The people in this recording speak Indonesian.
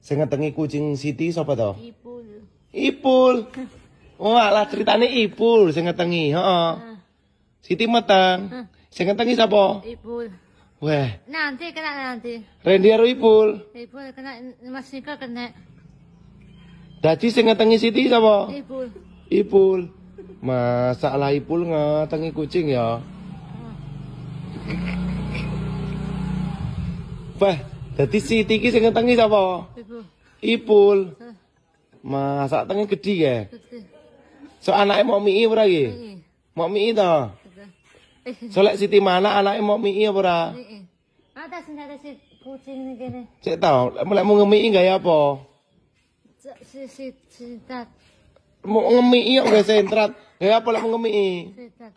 Sing ngetengi kucing Siti sapa to? Ipul. Ipul. Wah, lah ceritane Ipul sing ngetengi, heeh. Siti meteng. Sing ngetengi sapa? Ipul. Wah, Nanti kena nanti. Randy karo Ipul. Ipul kena Mas Nika kena. Dadi sing ngetengi Siti sapa? Ipul. Ipul. Masalah Ipul ngetengi kucing ya. Wah, dadi Siti ki sing ngetengi sapa? Ipul. Ipul. Masak tengi gede ya. So anake mau mie ora iki? Mau mie to? So lek Siti mana anake mau mie apa ora? Ada senjata si kucing ini gini. Cek tau, lek mau ngemii gaya apa? Si tat. Mau ngemii kok gak sentrat. Gaya apa lek mau ngemii? Si tat.